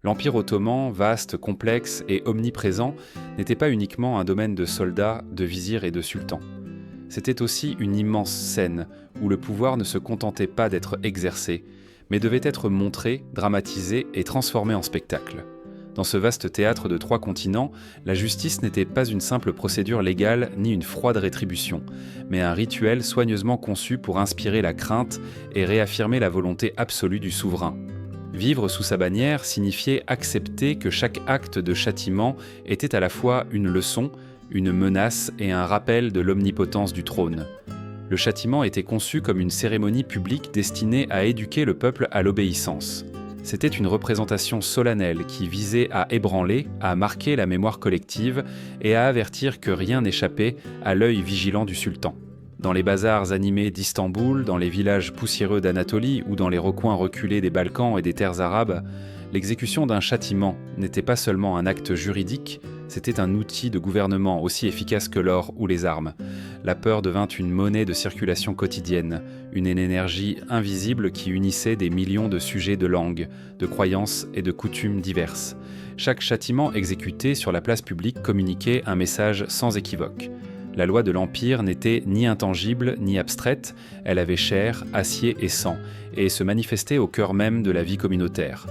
L'Empire ottoman, vaste, complexe et omniprésent, n'était pas uniquement un domaine de soldats, de vizirs et de sultans. C'était aussi une immense scène où le pouvoir ne se contentait pas d'être exercé, mais devait être montré, dramatisé et transformé en spectacle. Dans ce vaste théâtre de 3 continents, la justice n'était pas une simple procédure légale ni une froide rétribution, mais un rituel soigneusement conçu pour inspirer la crainte et réaffirmer la volonté absolue du souverain. Vivre sous sa bannière signifiait accepter que chaque acte de châtiment était à la fois une leçon, une menace et un rappel de l'omnipotence du trône. Le châtiment était conçu comme une cérémonie publique destinée à éduquer le peuple à l'obéissance. C'était une représentation solennelle qui visait à ébranler, à marquer la mémoire collective et à avertir que rien n'échappait à l'œil vigilant du sultan. Dans les bazars animés d'Istanbul, dans les villages poussiéreux d'Anatolie ou dans les recoins reculés des Balkans et des terres arabes, l'exécution d'un châtiment n'était pas seulement un acte juridique, c'était un outil de gouvernement aussi efficace que l'or ou les armes. La peur devint une monnaie de circulation quotidienne, une énergie invisible qui unissait des millions de sujets de langues, de croyances et de coutumes diverses. Chaque châtiment exécuté sur la place publique communiquait un message sans équivoque. La loi de l'Empire n'était ni intangible ni abstraite, elle avait chair, acier et sang, et se manifestait au cœur même de la vie communautaire.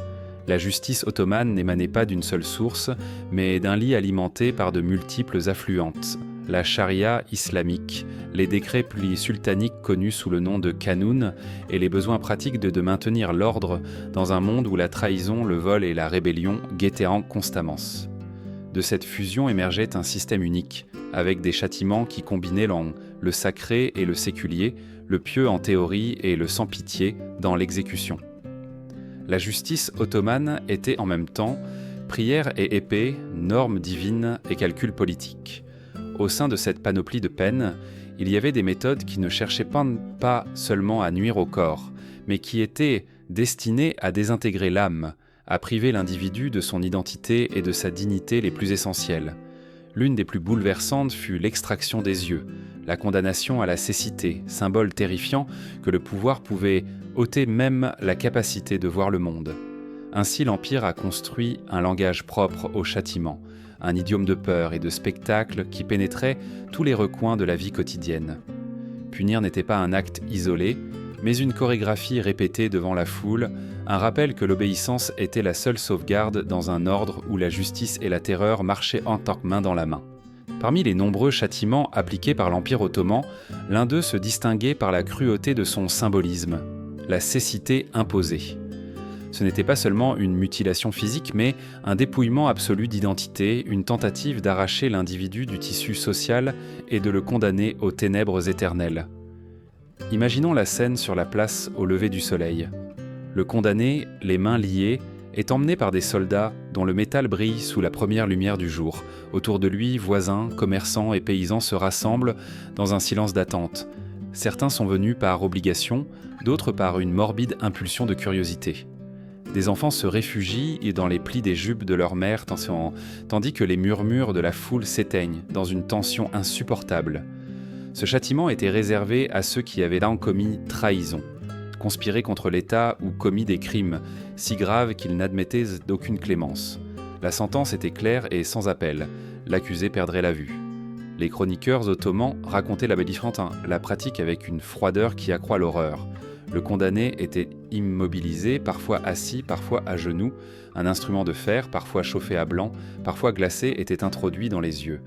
La justice ottomane n'émanait pas d'une seule source, mais d'un lit alimenté par de multiples affluentes. La charia islamique, les décrets sultaniques connus sous le nom de Qanun et les besoins pratiques de maintenir l'ordre dans un monde où la trahison, le vol et la rébellion guettaient en constance. De cette fusion émergeait un système unique, avec des châtiments qui combinaient le sacré et le séculier, le pieux en théorie et le sans pitié dans l'exécution. La justice ottomane était en même temps prière et épée, normes divines et calculs politiques. Au sein de cette panoplie de peines, il y avait des méthodes qui ne cherchaient pas seulement à nuire au corps, mais qui étaient destinées à désintégrer l'âme, à priver l'individu de son identité et de sa dignité les plus essentielles. L'une des plus bouleversantes fut l'extraction des yeux, la condamnation à la cécité, symbole terrifiant que le pouvoir pouvait ôter même la capacité de voir le monde. Ainsi l'Empire a construit un langage propre au châtiment, un idiome de peur et de spectacle qui pénétrait tous les recoins de la vie quotidienne. Punir n'était pas un acte isolé, mais une chorégraphie répétée devant la foule, un rappel que l'obéissance était la seule sauvegarde dans un ordre où la justice et la terreur marchaient en tant que main dans la main. Parmi les nombreux châtiments appliqués par l'Empire ottoman, l'un d'eux se distinguait par la cruauté de son symbolisme, la cécité imposée. Ce n'était pas seulement une mutilation physique, mais un dépouillement absolu d'identité, une tentative d'arracher l'individu du tissu social et de le condamner aux ténèbres éternelles. Imaginons la scène sur la place au lever du soleil. Le condamné, les mains liées, est emmené par des soldats dont le métal brille sous la première lumière du jour. Autour de lui, voisins, commerçants et paysans se rassemblent dans un silence d'attente. Certains sont venus par obligation, d'autres par une morbide impulsion de curiosité. Des enfants se réfugient dans les plis des jupes de leur mère tandis que les murmures de la foule s'éteignent dans une tension insupportable. Ce châtiment était réservé à ceux qui avaient là commis trahison, conspiré contre l'État ou commis des crimes si graves qu'ils n'admettaient d'aucune clémence. La sentence était claire et sans appel, l'accusé perdrait la vue. Les chroniqueurs ottomans racontaient la pratique avec une froideur qui accroît l'horreur. Le condamné était immobilisé, parfois assis, parfois à genoux. Un instrument de fer, parfois chauffé à blanc, parfois glacé, était introduit dans les yeux.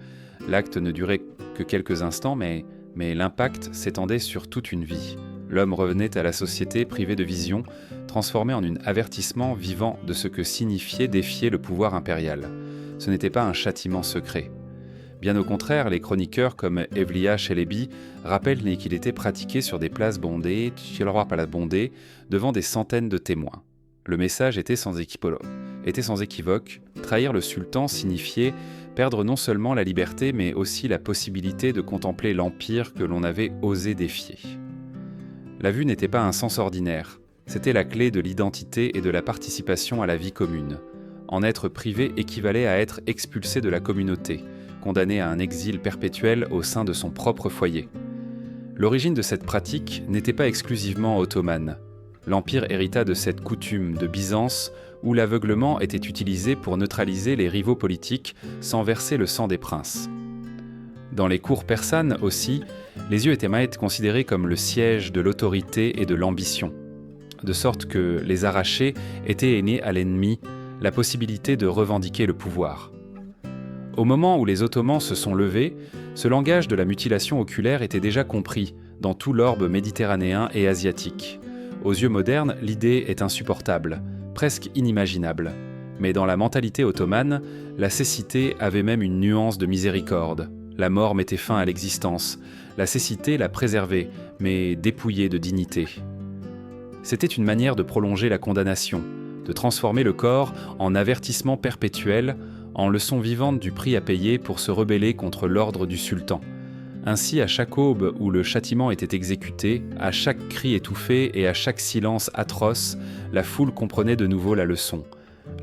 L'acte ne durait que quelques instants, mais l'impact s'étendait sur toute une vie. L'homme revenait à la société privé de vision, transformé en un avertissement vivant de ce que signifiait défier le pouvoir impérial. Ce n'était pas un châtiment secret. Bien au contraire, les chroniqueurs comme Evliya Çelebi rappellent qu'il était pratiqué sur des places bondées, devant des centaines de témoins. Le message était sans équivoque. Trahir le sultan signifiait perdre non seulement la liberté, mais aussi la possibilité de contempler l'empire que l'on avait osé défier. La vue n'était pas un sens ordinaire, c'était la clé de l'identité et de la participation à la vie commune. En être privé équivalait à être expulsé de la communauté, condamné à un exil perpétuel au sein de son propre foyer. L'origine de cette pratique n'était pas exclusivement ottomane. L'Empire hérita de cette coutume de Byzance où l'aveuglement était utilisé pour neutraliser les rivaux politiques sans verser le sang des princes. Dans les cours persanes aussi, les yeux étaient considérés comme le siège de l'autorité et de l'ambition, de sorte que les arrachés étaient aînés à l'ennemi la possibilité de revendiquer le pouvoir. Au moment où les Ottomans se sont levés, ce langage de la mutilation oculaire était déjà compris dans tout l'orbe méditerranéen et asiatique. Aux yeux modernes, l'idée est insupportable, presque inimaginable. Mais dans la mentalité ottomane, la cécité avait même une nuance de miséricorde. La mort mettait fin à l'existence. La cécité la préservait, mais dépouillée de dignité. C'était une manière de prolonger la condamnation, de transformer le corps en avertissement perpétuel, en leçon vivante du prix à payer pour se rebeller contre l'ordre du sultan. Ainsi, à chaque aube où le châtiment était exécuté, à chaque cri étouffé et à chaque silence atroce, la foule comprenait de nouveau la leçon.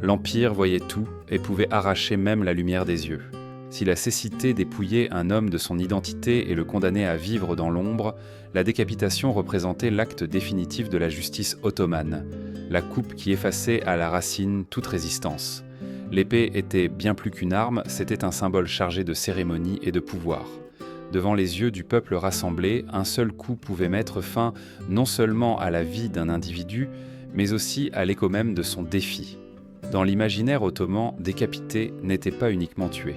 L'Empire voyait tout et pouvait arracher même la lumière des yeux. Si la cécité dépouillait un homme de son identité et le condamnait à vivre dans l'ombre, la décapitation représentait l'acte définitif de la justice ottomane, la coupe qui effaçait à la racine toute résistance. L'épée était bien plus qu'une arme, c'était un symbole chargé de cérémonie et de pouvoir. Devant les yeux du peuple rassemblé, un seul coup pouvait mettre fin non seulement à la vie d'un individu, mais aussi à l'écho même de son défi. Dans l'imaginaire ottoman, décapiter n'était pas uniquement tuer.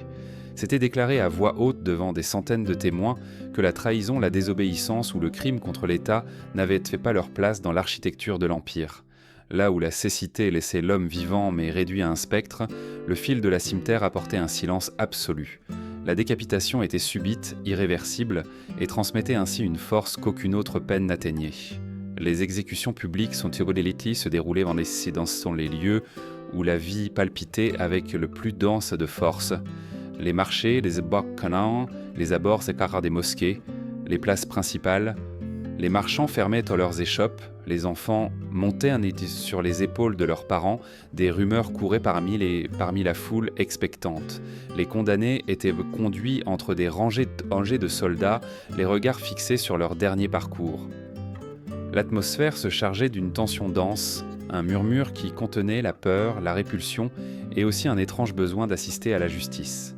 C'était déclaré à voix haute devant des centaines de témoins que la trahison, la désobéissance ou le crime contre l'État n'avaient pas leur place dans l'architecture de l'Empire. Là où la cécité laissait l'homme vivant mais réduit à un spectre, le fil de la cimeterre apportait un silence absolu. La décapitation était subite, irréversible, et transmettait ainsi une force qu'aucune autre peine n'atteignait. Les exécutions publiques se déroulaient dans les lieux où la vie palpitait avec le plus dense de force. Les marchés, les canons, les abords séparés des mosquées, les places principales. Les marchands fermaient leurs échoppes, les enfants montaient sur les épaules de leurs parents, des rumeurs couraient parmi la foule expectante. Les condamnés étaient conduits entre des rangées de soldats, les regards fixés sur leur dernier parcours. L'atmosphère se chargeait d'une tension dense, un murmure qui contenait la peur, la répulsion et aussi un étrange besoin d'assister à la justice.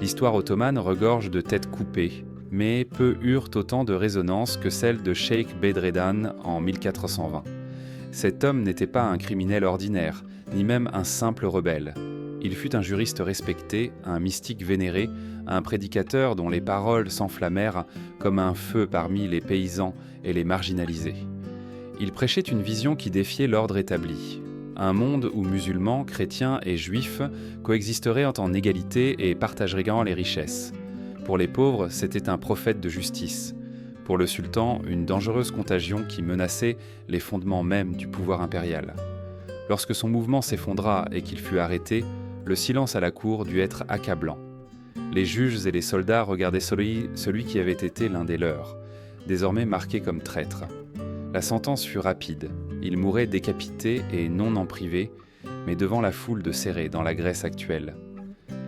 L'histoire ottomane regorge de têtes coupées, mais peu eurent autant de résonance que celle de Cheikh Bedreddin en 1420. Cet homme n'était pas un criminel ordinaire, ni même un simple rebelle. Il fut un juriste respecté, un mystique vénéré, un prédicateur dont les paroles s'enflammèrent comme un feu parmi les paysans et les marginalisés. Il prêchait une vision qui défiait l'ordre établi. Un monde où musulmans, chrétiens et juifs coexisteraient en égalité et partageraient les richesses. Pour les pauvres, c'était un prophète de justice. Pour le sultan, une dangereuse contagion qui menaçait les fondements mêmes du pouvoir impérial. Lorsque son mouvement s'effondra et qu'il fut arrêté, le silence à la cour dut être accablant. Les juges et les soldats regardaient celui qui avait été l'un des leurs, désormais marqué comme traître. La sentence fut rapide. Il mourait décapité et non en privé, mais devant la foule de serrés dans la Grèce actuelle.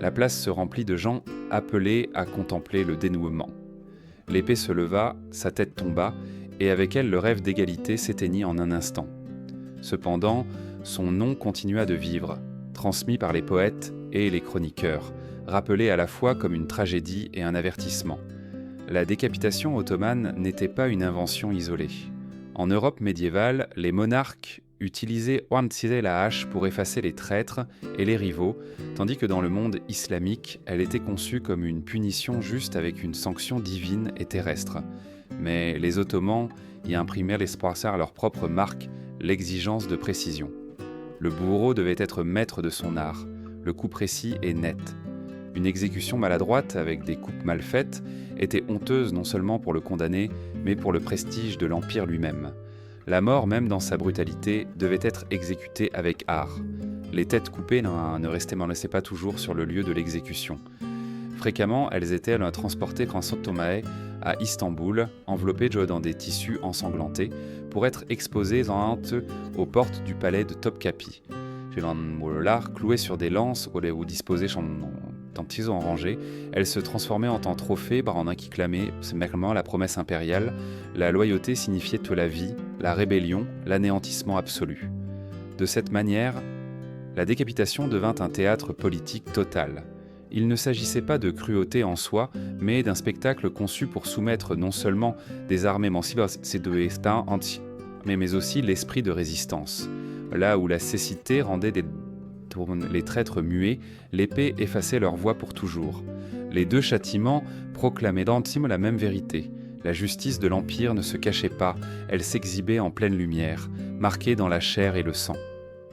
La place se remplit de gens appelés à contempler le dénouement. L'épée se leva, sa tête tomba, et avec elle le rêve d'égalité s'éteignit en un instant. Cependant, son nom continua de vivre, transmis par les poètes et les chroniqueurs, rappelé à la fois comme une tragédie et un avertissement. La décapitation ottomane n'était pas une invention isolée. En Europe médiévale, les monarques utilisaient la hache pour effacer les traîtres et les rivaux, tandis que dans le monde islamique, elle était conçue comme une punition juste avec une sanction divine et terrestre. Mais les Ottomans y imprimaient à leur propre marque l'exigence de précision. Le bourreau devait être maître de son art, le coup précis et net. Une exécution maladroite avec des coupes mal faites était honteuse non seulement pour le condamné, mais pour le prestige de l'Empire lui-même. La mort, même dans sa brutalité, devait être exécutée avec art. Les têtes coupées ne restaient pas toujours sur le lieu de l'exécution. Fréquemment, elles étaient transportées à Istanbul, enveloppées dans des tissus ensanglantés, pour être exposées aux portes du palais de Topkapi. Clouées sur des lances ou disposées en tiseaux en rangée, elles se transformaient en trophée, qui clamait la promesse impériale. La loyauté signifiait la vie, la rébellion, l'anéantissement absolu. De cette manière, la décapitation devint un théâtre politique total. Il ne s'agissait pas de cruauté en soi, mais d'un spectacle conçu pour soumettre non seulement des armées mais aussi l'esprit de résistance. Là où la cécité rendait les traîtres muets, l'épée effaçait leur voix pour toujours. Les deux châtiments proclamaient la même vérité. La justice de l'Empire ne se cachait pas, elle s'exhibait en pleine lumière, marquée dans la chair et le sang.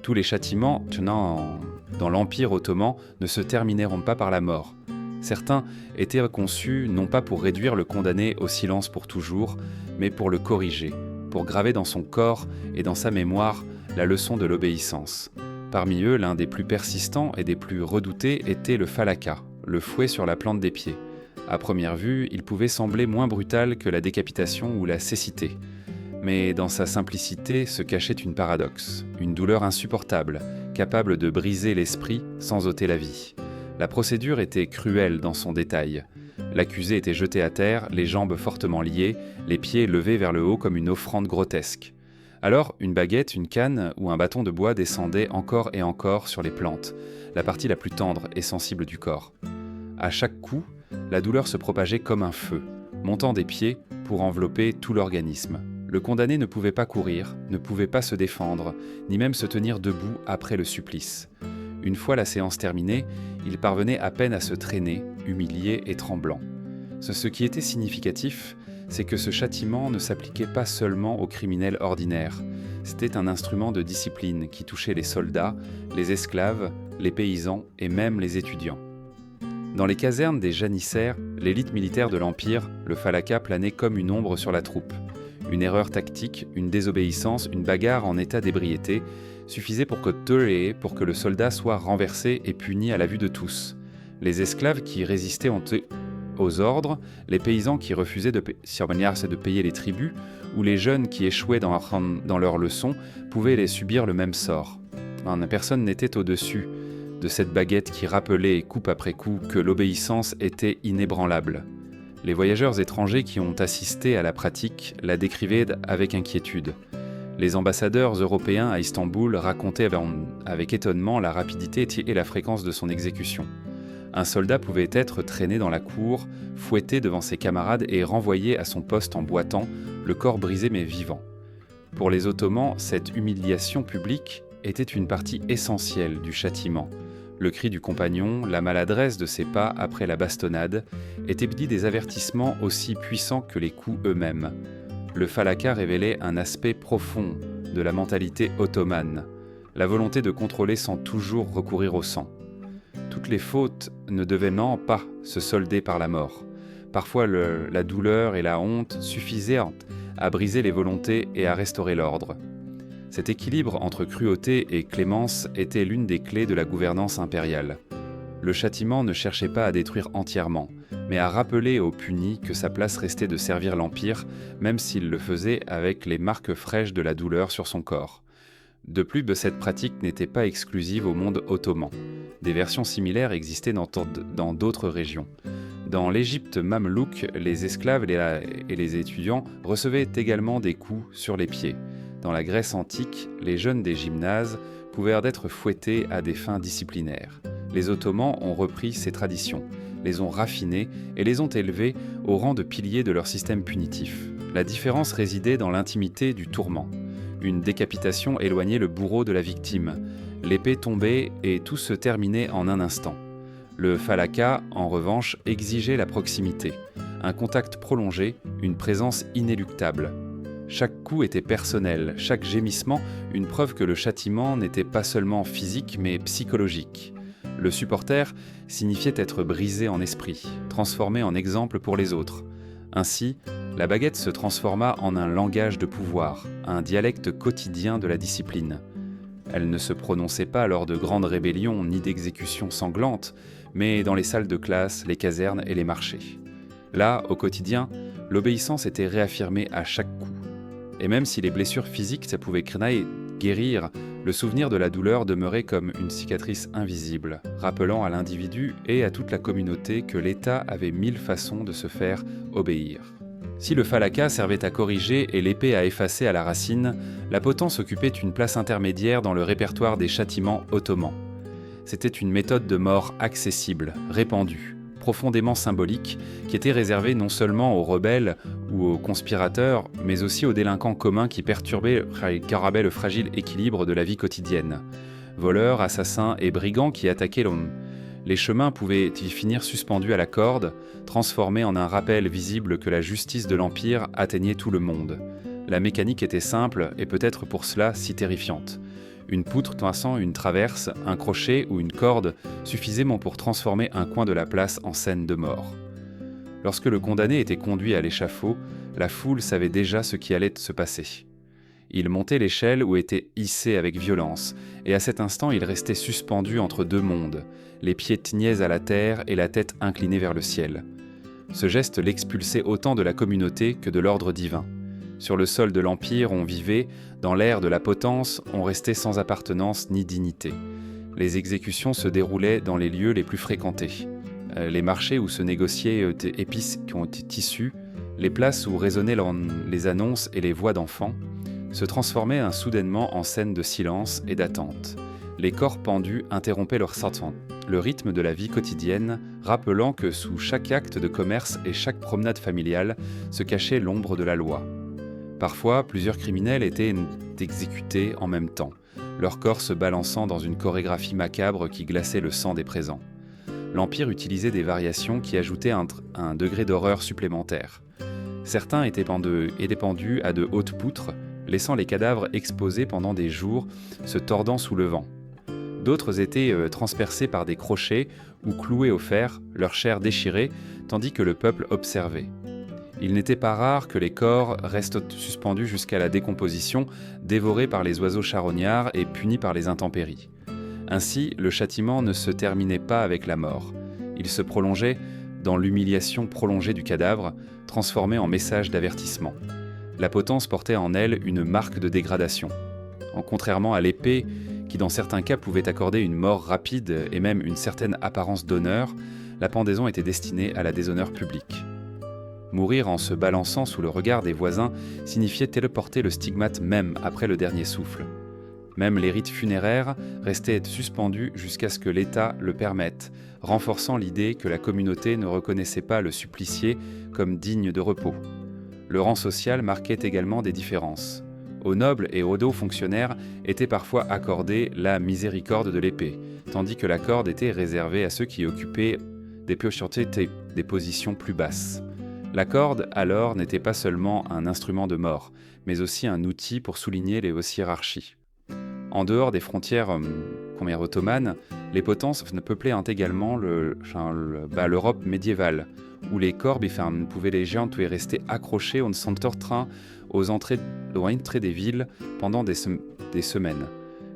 Tous les châtiments tenant dans l'Empire ottoman ne se termineront pas par la mort. Certains étaient conçus non pas pour réduire le condamné au silence pour toujours, mais pour le corriger, pour graver dans son corps et dans sa mémoire la leçon de l'obéissance. Parmi eux, l'un des plus persistants et des plus redoutés était le falaka, le fouet sur la plante des pieds. À première vue, il pouvait sembler moins brutal que la décapitation ou la cécité. Mais dans sa simplicité se cachait une paradoxe, une douleur insupportable, capable de briser l'esprit sans ôter la vie. La procédure était cruelle dans son détail. L'accusé était jeté à terre, les jambes fortement liées, les pieds levés vers le haut comme une offrande grotesque. Alors, une baguette, une canne ou un bâton de bois descendaient encore et encore sur les plantes, la partie la plus tendre et sensible du corps. À chaque coup, la douleur se propageait comme un feu, montant des pieds pour envelopper tout l'organisme. Le condamné ne pouvait pas courir, ne pouvait pas se défendre, ni même se tenir debout après le supplice. Une fois la séance terminée, il parvenait à peine à se traîner, humilié et tremblant. Ce qui était significatif, c'est que ce châtiment ne s'appliquait pas seulement aux criminels ordinaires. C'était un instrument de discipline qui touchait les soldats, les esclaves, les paysans et même les étudiants. Dans les casernes des janissaires, l'élite militaire de l'Empire, le falaka planait comme une ombre sur la troupe. Une erreur tactique, une désobéissance, une bagarre en état d'ébriété suffisait pour que le soldat soit renversé et puni à la vue de tous. Les esclaves qui résistaient aux ordres, les paysans qui refusaient de payer les tributs, ou les jeunes qui échouaient dans leurs leçons pouvaient les subir le même sort. Personne n'était au-dessus de cette baguette qui rappelait coup après coup que l'obéissance était inébranlable. Les voyageurs étrangers qui ont assisté à la pratique la décrivaient avec inquiétude. Les ambassadeurs européens à Istanbul racontaient avec étonnement la rapidité et la fréquence de son exécution. Un soldat pouvait être traîné dans la cour, fouetté devant ses camarades et renvoyé à son poste en boitant, le corps brisé mais vivant. Pour les Ottomans, cette humiliation publique était une partie essentielle du châtiment. Le cri du compagnon, la maladresse de ses pas après la bastonnade, étaient des avertissements aussi puissants que les coups eux-mêmes. Le falaka révélait un aspect profond de la mentalité ottomane, la volonté de contrôler sans toujours recourir au sang. Toutes les fautes ne devaient pas se solder par la mort. Parfois, la douleur et la honte suffisaient à briser les volontés et à restaurer l'ordre. Cet équilibre entre cruauté et clémence était l'une des clés de la gouvernance impériale. Le châtiment ne cherchait pas à détruire entièrement, mais à rappeler aux punis que sa place restait de servir l'Empire, même s'il le faisait avec les marques fraîches de la douleur sur son corps. De plus, cette pratique n'était pas exclusive au monde ottoman. Des versions similaires existaient dans d'autres régions. Dans l'Égypte mamelouk, les esclaves et les étudiants recevaient également des coups sur les pieds. Dans la Grèce antique, les jeunes des gymnases pouvaient être fouettés à des fins disciplinaires. Les Ottomans ont repris ces traditions, les ont raffinées et les ont élevées au rang de piliers de leur système punitif. La différence résidait dans l'intimité du tourment. Une décapitation éloignait le bourreau de la victime. L'épée tombait et tout se terminait en un instant. Le falaka, en revanche, exigeait la proximité, un contact prolongé, une présence inéluctable. Chaque coup était personnel, chaque gémissement une preuve que le châtiment n'était pas seulement physique mais psychologique. Le supporter signifiait être brisé en esprit, transformé en exemple pour les autres. Ainsi, la baguette se transforma en un langage de pouvoir, un dialecte quotidien de la discipline. Elle ne se prononçait pas lors de grandes rébellions ni d'exécutions sanglantes, mais dans les salles de classe, les casernes et les marchés. Là, au quotidien, l'obéissance était réaffirmée à chaque coup. Et même si les blessures physiques ça pouvait guérir, le souvenir de la douleur demeurait comme une cicatrice invisible, rappelant à l'individu et à toute la communauté que l'État avait 1000 façons de se faire obéir. Si le falaka servait à corriger et l'épée à effacer à la racine, la potence occupait une place intermédiaire dans le répertoire des châtiments ottomans. C'était une méthode de mort accessible, répandue, profondément symbolique, qui était réservée non seulement aux rebelles ou aux conspirateurs, mais aussi aux délinquants communs qui perturbaient le fragile équilibre de la vie quotidienne. Voleurs, assassins et brigands qui attaquaient l'homme. Les chemins pouvaient y finir suspendus à la corde, transformés en un rappel visible que la justice de l'Empire atteignait tout le monde. La mécanique était simple et peut-être pour cela si terrifiante. Une poutre toissant une traverse, un crochet ou une corde suffisaient pour transformer un coin de la place en scène de mort. Lorsque le condamné était conduit à l'échafaud, la foule savait déjà ce qui allait se passer. Il montait l'échelle ou était hissé avec violence, et à cet instant il restait suspendu entre deux mondes, les pieds niais à la terre et la tête inclinée vers le ciel. Ce geste l'expulsait autant de la communauté que de l'ordre divin. Sur le sol de l'Empire, on vivait, dans l'ère de la potence, on restait sans appartenance ni dignité. Les exécutions se déroulaient dans les lieux les plus fréquentés. Les marchés où se négociaient épices qui ont été tissus, les places où résonnaient les annonces et les voix d'enfants, se transformaient soudainement en scènes de silence et d'attente. Les corps pendus interrompaient leur sortant, le rythme de la vie quotidienne, rappelant que sous chaque acte de commerce et chaque promenade familiale se cachait l'ombre de la loi. Parfois, plusieurs criminels étaient exécutés en même temps, leur corps se balançant dans une chorégraphie macabre qui glaçait le sang des présents. L'Empire utilisait des variations qui ajoutaient un degré d'horreur supplémentaire. Certains étaient pendus à de hautes poutres, laissant les cadavres exposés pendant des jours, se tordant sous le vent. D'autres étaient transpercés par des crochets ou cloués au fer, leur chair déchirée, tandis que le peuple observait. Il n'était pas rare que les corps restent suspendus jusqu'à la décomposition, dévorés par les oiseaux charognards et punis par les intempéries. Ainsi, le châtiment ne se terminait pas avec la mort. Il se prolongeait dans l'humiliation prolongée du cadavre, transformé en message d'avertissement. La potence portait en elle une marque de dégradation. Contrairement à l'épée, qui dans certains cas pouvait accorder une mort rapide et même une certaine apparence d'honneur, la pendaison était destinée à la déshonneur publique. Mourir en se balançant sous le regard des voisins signifiait téléporter le stigmate même après le dernier souffle. Même les rites funéraires restaient suspendus jusqu'à ce que l'État le permette, renforçant l'idée que la communauté ne reconnaissait pas le supplicié comme digne de repos. Le rang social marquait également des différences. Aux nobles et aux hauts fonctionnaires était parfois accordée la miséricorde de l'épée, tandis que la corde était réservée à ceux qui occupaient des positions plus basses. La corde, alors, n'était pas seulement un instrument de mort, mais aussi un outil pour souligner les hautes hiérarchies. En dehors des frontières ottomanes, les potences peuplaient également l'Europe médiévale, où les corps les géants pouvaient rester accrochés au centre-train aux entrées des villes pendant des semaines.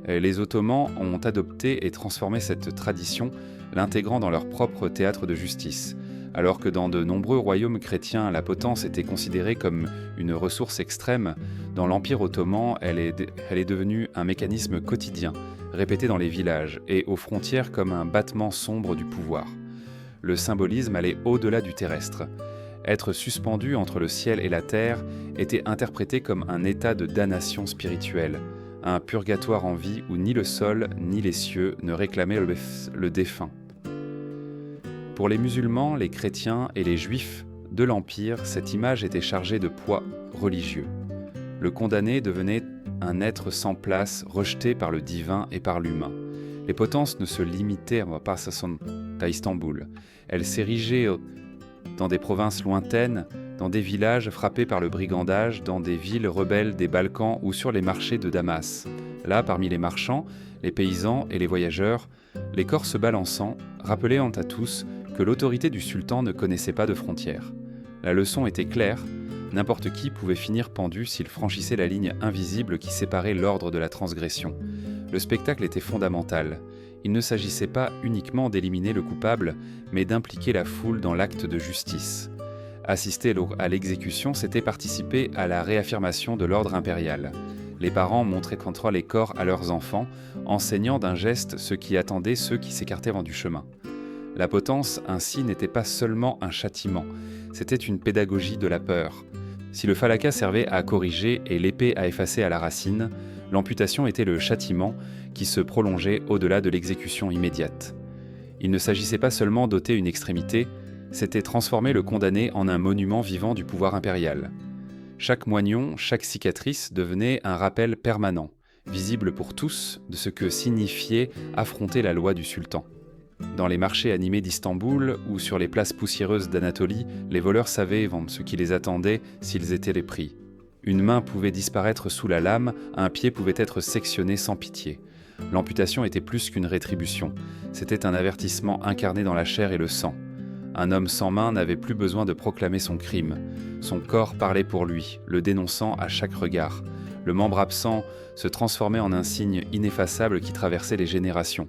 Les Ottomans ont adopté et transformé cette tradition, l'intégrant dans leur propre théâtre de justice. Alors que dans de nombreux royaumes chrétiens, la potence était considérée comme une ressource extrême, dans l'Empire ottoman, elle est devenue un mécanisme quotidien, répété dans les villages, et aux frontières comme un battement sombre du pouvoir. Le symbolisme allait au-delà du terrestre. Être suspendu entre le ciel et la terre était interprété comme un état de damnation spirituelle, un purgatoire en vie où ni le sol ni les cieux ne réclamaient le défunt. Pour les musulmans, les chrétiens et les juifs de l'Empire, cette image était chargée de poids religieux. Le condamné devenait un être sans place, rejeté par le divin et par l'humain. Les potences ne se limitaient pas à Istanbul. Elles s'érigeaient dans des provinces lointaines, dans des villages frappés par le brigandage, dans des villes rebelles des Balkans ou sur les marchés de Damas. Là, parmi les marchands, les paysans et les voyageurs, les corps se balançant, rappelaient à tous que l'autorité du sultan ne connaissait pas de frontières. La leçon était claire, n'importe qui pouvait finir pendu s'il franchissait la ligne invisible qui séparait l'ordre de la transgression. Le spectacle était fondamental. Il ne s'agissait pas uniquement d'éliminer le coupable, mais d'impliquer la foule dans l'acte de justice. Assister à l'exécution, c'était participer à la réaffirmation de l'ordre impérial. Les parents montraient contre les corps à leurs enfants, enseignant d'un geste ce qui attendait ceux qui s'écartaient du chemin. La potence, ainsi, n'était pas seulement un châtiment, c'était une pédagogie de la peur. Si le falaka servait à corriger et l'épée à effacer à la racine, l'amputation était le châtiment qui se prolongeait au-delà de l'exécution immédiate. Il ne s'agissait pas seulement d'ôter une extrémité, c'était transformer le condamné en un monument vivant du pouvoir impérial. Chaque moignon, chaque cicatrice devenait un rappel permanent, visible pour tous, de ce que signifiait affronter la loi du sultan. Dans les marchés animés d'Istanbul ou sur les places poussiéreuses d'Anatolie, les voleurs savaient ce qui les attendait s'ils étaient les pris. Une main pouvait disparaître sous la lame, un pied pouvait être sectionné sans pitié. L'amputation était plus qu'une rétribution, c'était un avertissement incarné dans la chair et le sang. Un homme sans main n'avait plus besoin de proclamer son crime. Son corps parlait pour lui, le dénonçant à chaque regard. Le membre absent se transformait en un signe ineffaçable qui traversait les générations.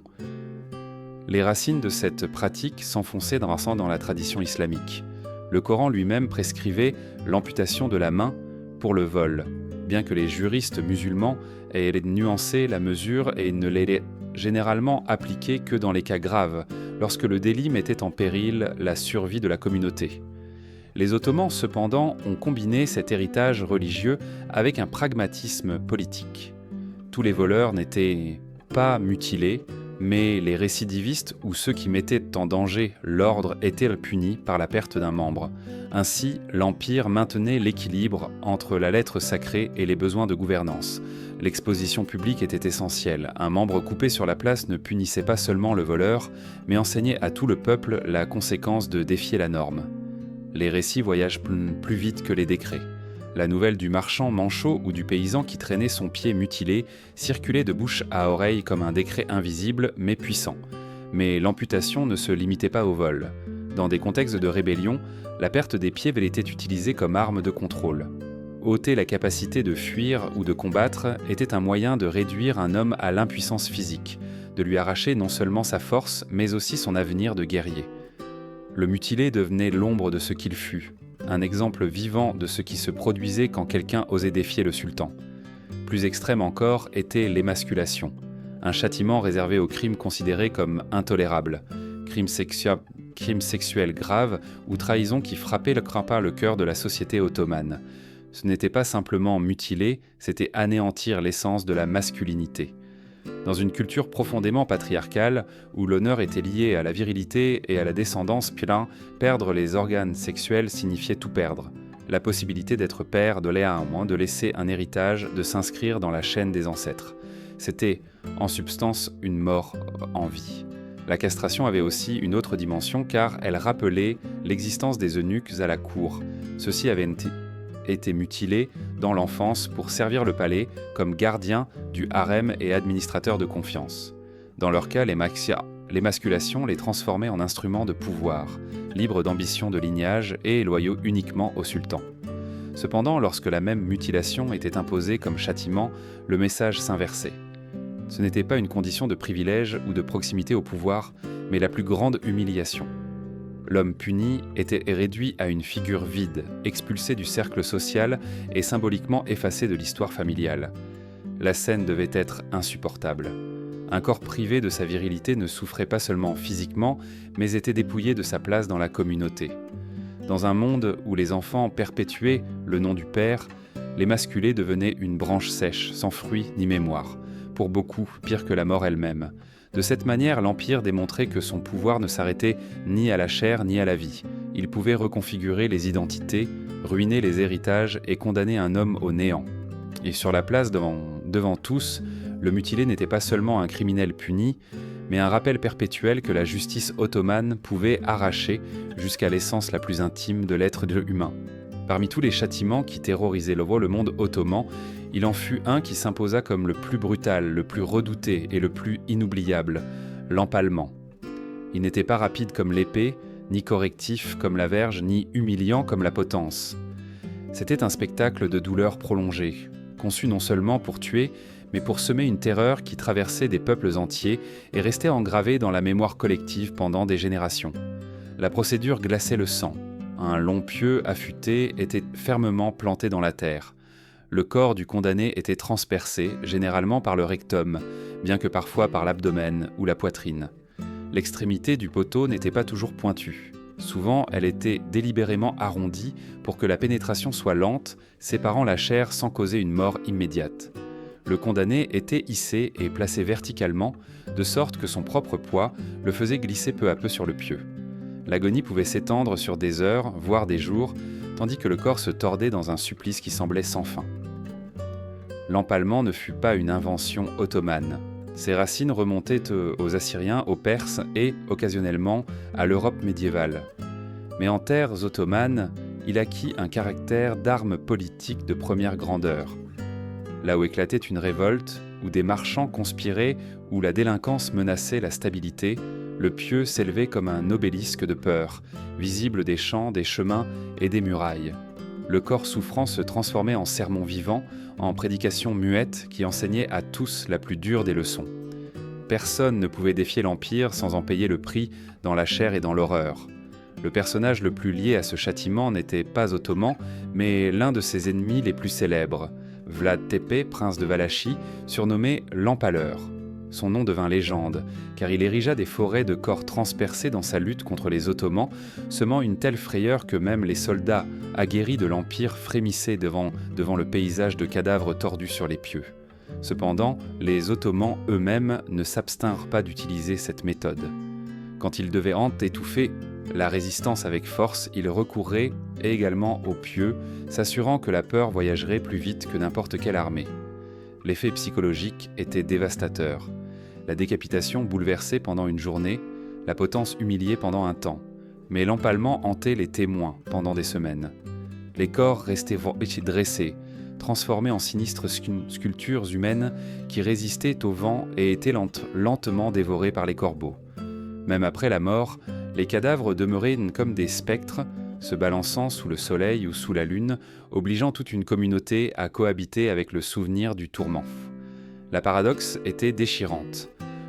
Les racines de cette pratique s'enfonçaient dans la tradition islamique. Le Coran lui-même prescrivait l'amputation de la main pour le vol, bien que les juristes musulmans aient nuancé la mesure et ne l'aient généralement appliquée que dans les cas graves, lorsque le délit mettait en péril la survie de la communauté. Les Ottomans, cependant, ont combiné cet héritage religieux avec un pragmatisme politique. Tous les voleurs n'étaient pas mutilés, mais les récidivistes ou ceux qui mettaient en danger l'ordre étaient punis par la perte d'un membre. Ainsi, l'Empire maintenait l'équilibre entre la lettre sacrée et les besoins de gouvernance. L'exposition publique était essentielle. Un membre coupé sur la place ne punissait pas seulement le voleur, mais enseignait à tout le peuple la conséquence de défier la norme. Les récits voyagent plus vite que les décrets. La nouvelle du marchand manchot ou du paysan qui traînait son pied mutilé circulait de bouche à oreille comme un décret invisible mais puissant. Mais l'amputation ne se limitait pas au vol. Dans des contextes de rébellion, la perte des pieds était utilisée comme arme de contrôle. Ôter la capacité de fuir ou de combattre était un moyen de réduire un homme à l'impuissance physique, de lui arracher non seulement sa force mais aussi son avenir de guerrier. Le mutilé devenait l'ombre de ce qu'il fut, un exemple vivant de ce qui se produisait quand quelqu'un osait défier le sultan. Plus extrême encore était l'émasculation, un châtiment réservé aux crimes considérés comme intolérables, crimes sexuels graves ou trahison qui frappaient le cœur de la société ottomane. Ce n'était pas simplement mutiler, c'était anéantir l'essence de la masculinité. Dans une culture profondément patriarcale, où l'honneur était lié à la virilité et à la descendance, perdre les organes sexuels signifiait tout perdre. La possibilité d'être père, de laisser un héritage, de s'inscrire dans la chaîne des ancêtres. C'était, en substance, une mort en vie. La castration avait aussi une autre dimension car elle rappelait l'existence des eunuques à la cour. Ceux-ci avaient été mutilés dans l'enfance pour servir le palais comme gardiens du harem et administrateurs de confiance. Dans leur cas, l'émasculation les transformait en instruments de pouvoir, libres d'ambition de lignage et loyaux uniquement au sultan. Cependant, lorsque la même mutilation était imposée comme châtiment, le message s'inversait. Ce n'était pas une condition de privilège ou de proximité au pouvoir, mais la plus grande humiliation. L'homme puni était réduit à une figure vide, expulsé du cercle social et symboliquement effacé de l'histoire familiale. La scène devait être insupportable. Un corps privé de sa virilité ne souffrait pas seulement physiquement, mais était dépouillé de sa place dans la communauté. Dans un monde où les enfants perpétuaient le nom du père, l'émasculé devenait une branche sèche, sans fruit ni mémoire, pour beaucoup pire que la mort elle-même. De cette manière, l'Empire démontrait que son pouvoir ne s'arrêtait ni à la chair ni à la vie. Il pouvait reconfigurer les identités, ruiner les héritages et condamner un homme au néant. Et sur la place devant tous, le mutilé n'était pas seulement un criminel puni, mais un rappel perpétuel que la justice ottomane pouvait arracher jusqu'à l'essence la plus intime de l'être humain. Parmi tous les châtiments qui terrorisaient le monde ottoman, il en fut un qui s'imposa comme le plus brutal, le plus redouté et le plus inoubliable, l'empalement. Il n'était pas rapide comme l'épée, ni correctif comme la verge, ni humiliant comme la potence. C'était un spectacle de douleur prolongée, conçu non seulement pour tuer, mais pour semer une terreur qui traversait des peuples entiers et restait engravée dans la mémoire collective pendant des générations. La procédure glaçait le sang. Un long pieu affûté était fermement planté dans la terre. Le corps du condamné était transpercé, généralement par le rectum, bien que parfois par l'abdomen ou la poitrine. L'extrémité du poteau n'était pas toujours pointue. Souvent, elle était délibérément arrondie pour que la pénétration soit lente, séparant la chair sans causer une mort immédiate. Le condamné était hissé et placé verticalement, de sorte que son propre poids le faisait glisser peu à peu sur le pieu. L'agonie pouvait s'étendre sur des heures, voire des jours, tandis que le corps se tordait dans un supplice qui semblait sans fin. L'empalement ne fut pas une invention ottomane. Ses racines remontaient aux Assyriens, aux Perses et, occasionnellement, à l'Europe médiévale. Mais en terres ottomanes, il acquit un caractère d'arme politique de première grandeur. Là où éclatait une révolte, où des marchands conspiraient, où la délinquance menaçait la stabilité, le pieu s'élevait comme un obélisque de peur, visible des champs, des chemins et des murailles. Le corps souffrant se transformait en sermon vivant, en prédication muette qui enseignait à tous la plus dure des leçons. Personne ne pouvait défier l'Empire sans en payer le prix dans la chair et dans l'horreur. Le personnage le plus lié à ce châtiment n'était pas ottoman, mais l'un de ses ennemis les plus célèbres, Vlad Tepes, prince de Valachie, surnommé l'Empaleur. Son nom devint légende, car il érigea des forêts de corps transpercés dans sa lutte contre les Ottomans, semant une telle frayeur que même les soldats aguerris de l'Empire frémissaient devant le paysage de cadavres tordus sur les pieux. Cependant, les Ottomans eux-mêmes ne s'abstinrent pas d'utiliser cette méthode. Quand ils devaient étouffer la résistance avec force, ils recourraient également aux pieux, s'assurant que la peur voyagerait plus vite que n'importe quelle armée. L'effet psychologique était dévastateur. La décapitation bouleversait pendant une journée, la potence humiliée pendant un temps. Mais l'empalement hantait les témoins pendant des semaines. Les corps restaient dressés, transformés en sinistres sculptures humaines qui résistaient au vent et étaient lentement dévorés par les corbeaux. Même après la mort, les cadavres demeuraient comme des spectres, se balançant sous le soleil ou sous la lune, obligeant toute une communauté à cohabiter avec le souvenir du tourment. La paradoxe était déchirante.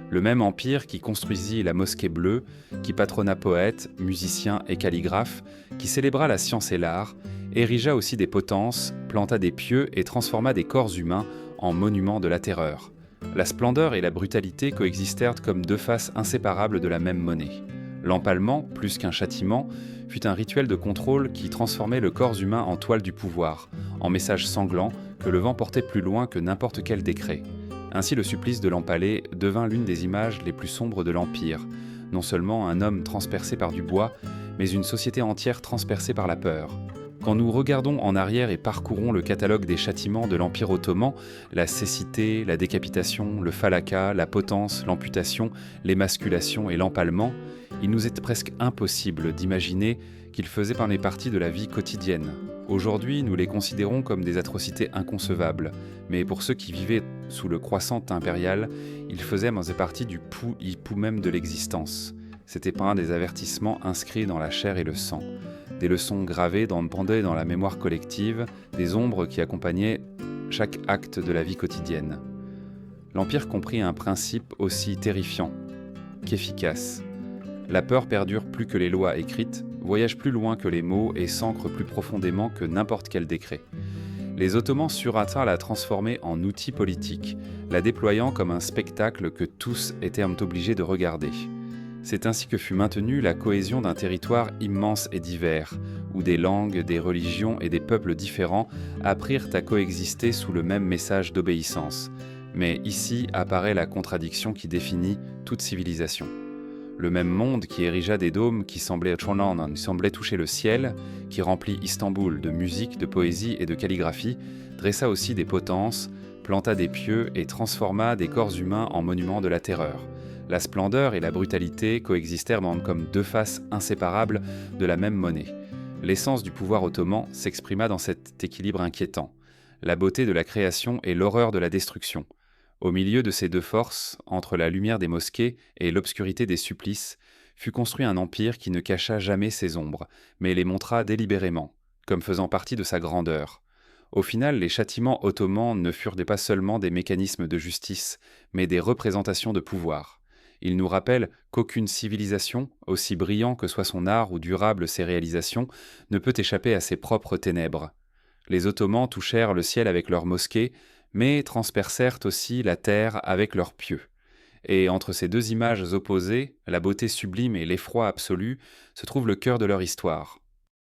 Le même empire qui construisit la mosquée bleue, qui patronna poètes, musiciens et calligraphes, qui célébra la science et l'art, érigea aussi des potences, planta des pieux et transforma des corps humains en monuments de la terreur. La splendeur et la brutalité coexistèrent comme deux faces inséparables de la même monnaie. L'empalement, plus qu'un châtiment, fut un rituel de contrôle qui transformait le corps humain en toile du pouvoir, en message sanglant que le vent portait plus loin que n'importe quel décret. Ainsi le supplice de l'empalé devint l'une des images les plus sombres de l'Empire, non seulement un homme transpercé par du bois, mais une société entière transpercée par la peur. Quand nous regardons en arrière et parcourons le catalogue des châtiments de l'Empire ottoman, la cécité, la décapitation, le falaka, la potence, l'amputation, l'émasculation et l'empalement, il nous est presque impossible d'imaginer qu'ils faisaient partie de la vie quotidienne. Aujourd'hui, nous les considérons comme des atrocités inconcevables, mais pour ceux qui vivaient sous le croissant impérial, ils faisaient partie du pouls même de l'existence. C'était pas un des avertissements inscrits dans la chair et le sang, des leçons gravées pendaient dans la mémoire collective, des ombres qui accompagnaient chaque acte de la vie quotidienne. L'Empire comprit un principe aussi terrifiant qu'efficace. La peur perdure plus que les lois écrites, voyage plus loin que les mots et s'ancre plus profondément que n'importe quel décret. Les Ottomans surent à la transformer en outil politique, la déployant comme un spectacle que tous étaient obligés de regarder. C'est ainsi que fut maintenue la cohésion d'un territoire immense et divers, où des langues, des religions et des peuples différents apprirent à coexister sous le même message d'obéissance. Mais ici apparaît la contradiction qui définit toute civilisation. Le même monde qui érigea des dômes qui semblaient toucher le ciel, qui remplit Istanbul de musique, de poésie et de calligraphie, dressa aussi des potences, planta des pieux et transforma des corps humains en monuments de la terreur. La splendeur et la brutalité coexistèrent comme deux faces inséparables de la même monnaie. L'essence du pouvoir ottoman s'exprima dans cet équilibre inquiétant, la beauté de la création et l'horreur de la destruction. Au milieu de ces deux forces, entre la lumière des mosquées et l'obscurité des supplices, fut construit un empire qui ne cacha jamais ses ombres, mais les montra délibérément, comme faisant partie de sa grandeur. Au final, les châtiments ottomans ne furent pas seulement des mécanismes de justice, mais des représentations de pouvoir. Ils nous rappellent qu'aucune civilisation, aussi brillant que soit son art ou durable ses réalisations, ne peut échapper à ses propres ténèbres. Les Ottomans touchèrent le ciel avec leurs mosquées, mais transpercèrent aussi la terre avec leurs pieux. Et entre ces deux images opposées, la beauté sublime et l'effroi absolu, se trouve le cœur de leur histoire.